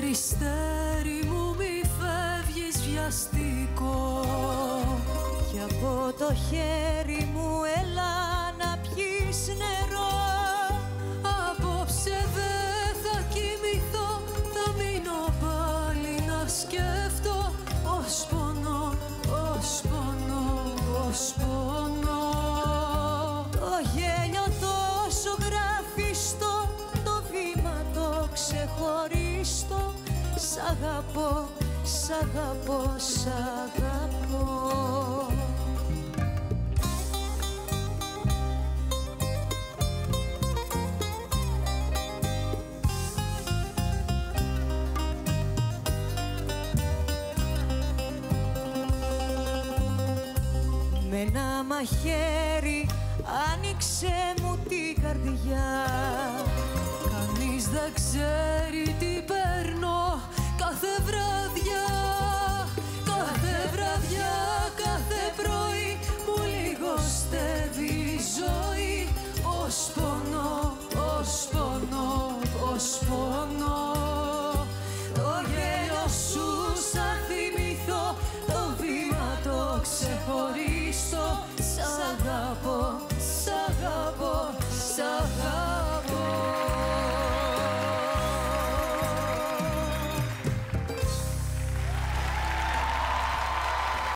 Περιστέρι μου μη φεύγεις βιαστικό, κι από το χέρι μου έλα να πιείς νερό. Απόψε δεν θα κοιμηθώ, θα μείνω πάλι να σκέφτω. Ως πονώ, ως πονώ, ως πονώ. Το γέλιο τόσο γραφιστό, το βήμα το ξεχωριστό. Σ' αγαπώ, σ' αγαπώ, σ' αγαπώ. Με ένα μαχαίρι άνοιξε μου την καρδιά. Κανείς δεν ξέρει τι